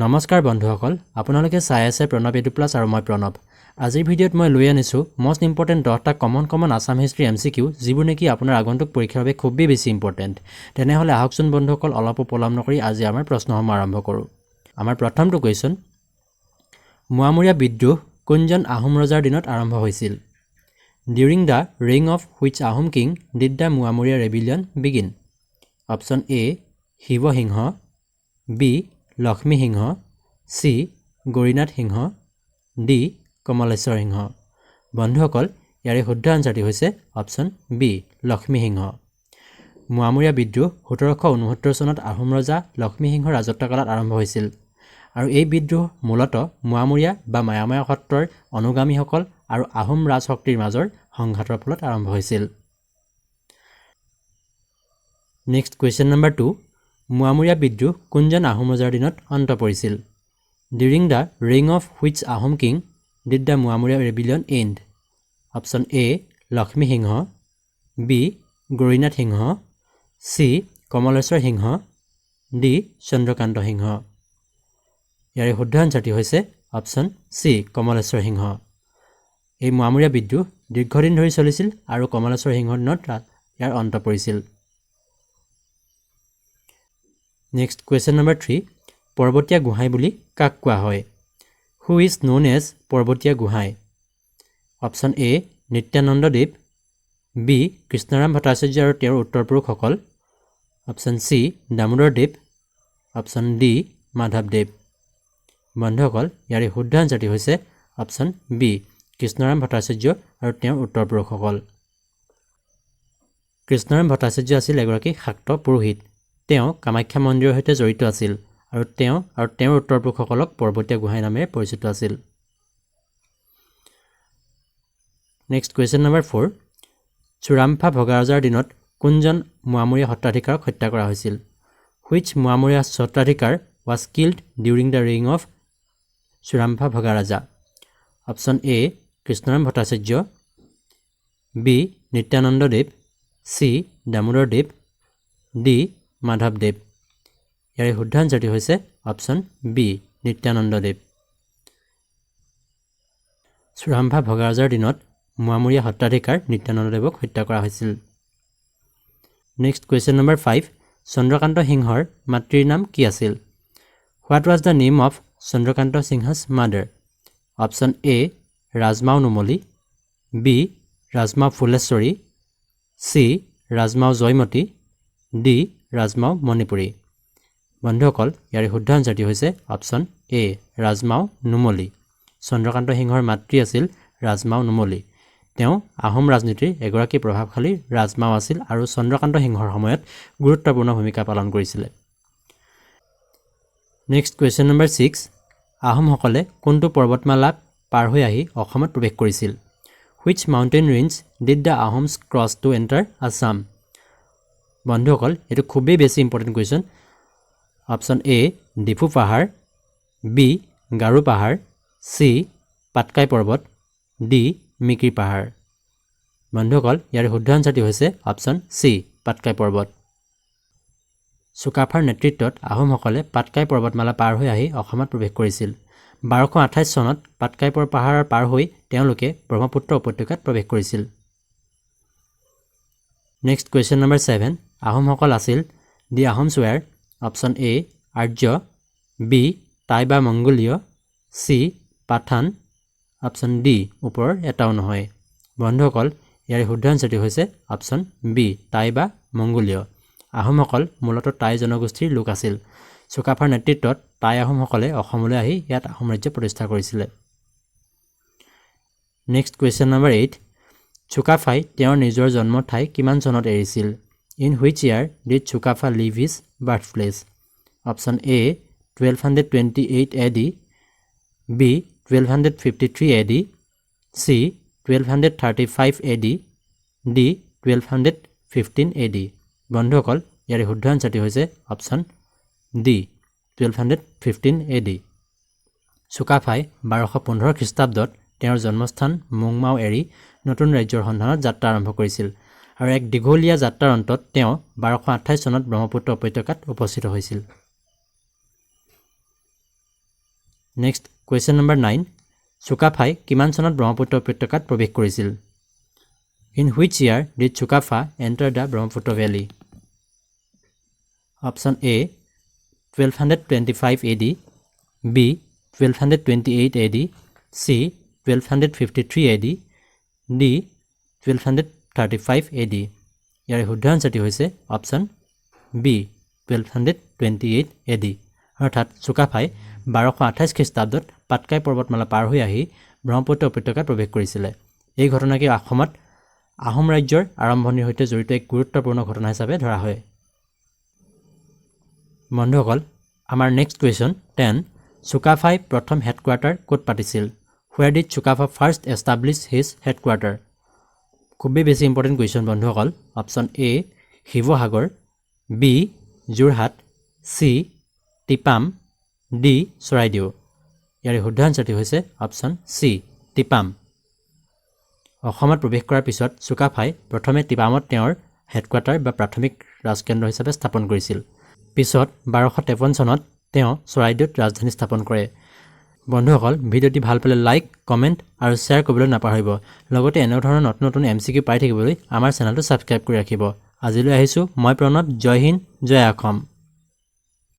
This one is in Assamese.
নমস্কাৰ বন্ধুসকল আপোনালোকে চাই আছে প্ৰণৱ এডু প্লাছ আৰু মই প্ৰণৱ আজিৰ ভিডিঅ'ত মই লৈ আনিছো মোস্ট ইম্পৰ্টেন্ট 10টা কমন আসাম হিষ্ট্ৰী এমসিকিউ যিবোৰ নেকি আপোনাৰ আগন্তুক পৰীক্ষাৰ বাবে খুব বেছি ইম্পৰ্টেন্ট তেনেহলে আহকচোন বন্ধুসকল অলপ পলম নকৰি আজি আমাৰ প্ৰশ্নসমূহ আৰম্ভ কৰো আমাৰ প্ৰথমটো কোৱেশ্চন মুৱামৰীয়া বিদ্ৰোহ কোনজন আহোম ৰজাৰ দিনত আৰম্ভ হৈছিল During the reign of which Ahom king did the Muamuriya rebellion begin? Option A. Hiva Singha B. Lakshmi Singha C. Gorinath Singha D. Kamaleswar Singha বন্ধুসকল ইয়াৰে শুদ্ধ আনসাৰটি হৈছে অপচন বি লক্ষ্মী সিংহ মুৱামৰীয়া বিদ্ৰোহ 1769 চনত আহোম ৰজা লক্ষ্মী সিংহৰ ৰাজত্বকালত আৰম্ভ হৈছিল আৰু এই বিদ্ৰোহ মূলতঃ মুৱামৰীয়া বা মায়ামায়া সত্ৰৰ অনুগামীসকল আৰু আহোম ৰাজশক্তিৰ মাজৰ সংঘাতৰ ফলত আৰম্ভ হৈছিল নেক্সট কোৱেশ্চন নম্বৰ 2 মুৱামৰীয়া বিদ্ৰোহ কোনজন আহোম ৰজাৰ দিনত অন্ত পৰিছিল During the reign of which Ahom king did the Muamuriya rebellion end? Option A. Lakshmi Singha B. Gorinath Singha C. Kamaleswar Singha D. Chandrakanta Singha ইয়াৰে শুদ্ধ আনসাৰটি হৈছে অপচন সি কমলেশ্বৰ সিংহ এই মুৱামৰীয়া বিদ্ৰোহ দীৰ্ঘদিন ধৰি চলিছিল আৰু কমলেশ্বৰ সিংহৰ দিনত ইয়াৰ অন্ত পৰিছিল নেক্সট কোৱেশ্চন নম্বৰ 3 পৰ্বতীয়া গোহাঁই বুলি কাক কোৱা হয় হু ইজ নোন এজ পৰ্বতীয়া গোহাঁই অপচন এ নিত্যানন্দ দেৱ বি কৃষ্ণৰাম ভট্টাচাৰ্য আৰু তেওঁৰ উত্তৰপুৰুষসকল অপচন সি দামোদৰ দেৱ অপচন ডি মাধৱদেৱ বন্ধুসকল ইয়াৰে শুদ্ধ আনসাৰটি হৈছে অপচন বি কৃষ্ণৰাম ভট্টাচাৰ্য আৰু তেওঁৰ উত্তৰপুৰুষসকল কৃষ্ণৰাম ভট্টাচাৰ্য আছিল এগৰাকী শাক্ত পুৰোহিত তেওঁ কামাখ্যা মন্দিৰৰ সৈতে জড়িত আছিল আৰু তেওঁৰ উত্তৰপুৰুষসকলক পৰ্বতীয়া গোহাঁই নামেৰে পৰিচিত আছিল নেক্সট কোৱেশ্চন নম্বৰ 4 চুৰামফা ভগাৰজাৰ দিনত কোনজন মুৱামৰীয়া সত্ৰাধিকাৰক হত্যা কৰা হৈছিল Which মুৱামৰীয়া সত্ৰাধিকাৰ was killed during the reign of Suramphaa Bhagaraja option A Krishnaram Bhattacharya B Nityananda Dev C Damodar Dev D মাধৱদেৱ ইয়াৰে শুদ্ধ আনসাৰটি হৈছে অপচন বি নিত্যানন্দ দেৱ চুৰামফা ভগাৰাজাৰ দিনত মুৱামৰীয়া সত্ৰাধিকাৰ নিত্যানন্দ দেৱক হত্যা কৰা হৈছিল নেক্সট কোৱেশ্চন নম্বৰ 5 চন্দ্ৰকান্ত সিংহৰ মাতৃৰ নাম কি আছিল What was the name of Chandrakanta Singha's mother? Option A. Rajmau Numoli B. Rajmau Phuleshwari C. Rajmau Joymati D. Rajmau Manipuri বন্ধুসকল ইয়াৰে শুদ্ধ আনসাৰটি হৈছে অপচন এ ৰাজমাও নুমলি চন্দ্ৰকান্ত সিংহৰ মাতৃ আছিল ৰাজমাও নুমলি তেওঁ আহোম ৰাজনীতিৰ এগৰাকী প্ৰভাৱশালী ৰাজমাও আছিল আৰু চন্দ্ৰকান্ত সিংহৰ সময়ত গুৰুত্বপূৰ্ণ ভূমিকা পালন কৰিছিল নেক্সট কোৱেশ্চন নম্বৰ 6 আহোমসকলে কোনটো পৰ্বতমালা পাৰ হৈ আহি অসমত প্ৰৱেশ কৰিছিল Which mountain range did the Ahoms cross to enter Assam বন্ধুসকল এটো খুবেই বেছি ইম্পৰ্টেন্ট কোৱেশ্চন অপচন এ ডিফু পাহাৰ বি গাৰু পাহাৰ সি পাটকাই পৰ্বত ডি মিকিৰ পাহাৰ বন্ধুসকল ইয়াৰ শুদ্ধ আনসাৰটি হৈছে অপচন সি পাটকাই পৰ্বত চুকাফাৰ নেতৃত্বত আহোমসকলে পাটকাই পৰ্বতমালা পাৰ হৈ আহি অসমত প্ৰৱেশ কৰিছিল 1228 চনত পাটকাই পাহাৰৰ পাৰ হৈ তেওঁলোকে ব্ৰহ্মপুত্ৰ উপত্যকাত প্ৰৱেশ কৰিছিল নেক্সট কোৱেশ্চন নম্বৰ 7 আহোমসকল আছিল দি আহোমছ ৱেৰ অপচন এ আৰ্য বি টাই বা মংগোলীয় চি পাঠান অপচন ডি ওপৰৰ এটাও নহয় বন্ধুসকল ইয়াৰ শুদ্ধ আনসাৰটি হৈছে অপচন বি টাই বা মংগোলীয় আহোমসকল মূলতঃ টাই জনগোষ্ঠীৰ লোক আছিল চুকাফাৰ নেতৃত্বত টাই আহোমসকলে অসমলৈ আহি ইয়াত আহোম ৰাজ্য প্ৰতিষ্ঠা কৰিছিল নেক্সট কোৱেশ্চন নম্বৰ 8 চুকাফাই তেওঁৰ নিজৰ জন্ম ঠাই কিমান চনত এৰিছিল In which year did Chukafa leave his birthplace? Option A 1228 AD B 1253 AD C 1235 AD D 1215 AD বন্ধুসকল ইয়াৰ শুদ্ধ আনসাৰটি হৈছে অপচন ডি 1215 AD চুকাফাই 1215 খ্ৰীষ্টাব্দত তেওঁৰ জন্মস্থান মুংমাও এৰি নতুন ৰাজ্যৰ সন্ধানত যাত্ৰা আৰম্ভ কৰিছিল আৰু এক দীঘলীয়া যাত্ৰাৰ অন্তত তেওঁ 1228 চনত ব্ৰহ্মপুত্ৰ উপত্যকাত উপস্থিত হৈছিল নেক্সট কুৱেশ্যন নম্বৰ 9 চুকাফাই কিমান চনত ব্ৰহ্মপুত্ৰ উপত্যকাত প্ৰৱেশ কৰিছিল in which year did Sukaphaa enter the Brahmaputra valley option a 1225 AD B 1228 AD C 1253 AD D 1235 AD ইয়াৰ শুদ্ধ আনসাৰটি হৈছে অপশ্যন B 1228 AD অৰ্থাৎ চুকাফাই 1228 খ্ৰীষ্টাব্দত পাটকাই পৰ্বতমালা পাৰ হৈ আহি ব্ৰহ্মপুত্ৰ উপত্যকাত প্ৰৱেশ কৰিছিল এই ঘটনাকে অসমত আহোম ৰাজ্যৰ আৰম্ভণিৰ সৈতে জড়িত এক গুৰুত্বপূৰ্ণ ঘটনা হিচাপে ধৰা হয় বন্ধুসকল আমাৰ নেক্সট কুৱেশ্যন 10 চুকাফাই প্ৰথম হেডকোৱাৰ্টাৰ ক'ত পাতিছিল Where did Chukafa first establish his headquarter? খুবেই বেছি ইম্পৰ্টেণ্ট কুৱেশ্যন বন্ধুসকল option A Sivasagar B Jorhat C Tipam D Charaideo ইয়াৰ শুদ্ধ আনসাৰটি হৈছে অপশ্যন চি টিপাম অসমত প্ৰৱেশ কৰাৰ পিছত চুকাফাই প্ৰথমে টিপামত তেওঁৰ হেডকোৱাৰ্টাৰ বা প্ৰাথমিক ৰাজকেন্দ্ৰ হিচাপে স্থাপন কৰিছিল পিছত 1253 চনত তেওঁ চৰাইদেউত ৰাজধানী স্থাপন কৰে বন্ধুসকল ভিডিঅ'টি ভাল পালে লাইক কমেন্ট আৰু শ্বেয়াৰ কৰিবলৈ নাপাহৰিব লগতে এনে ধৰণৰ নতুন নতুন MCQ পাই থাকিবলৈ আমাৰ চেনেলটো সাবস্ক্ৰাইব কৰি ৰাখিব আজিলৈ আহিছো মই প্ৰণৱ জয় হিন্দ জয় অসম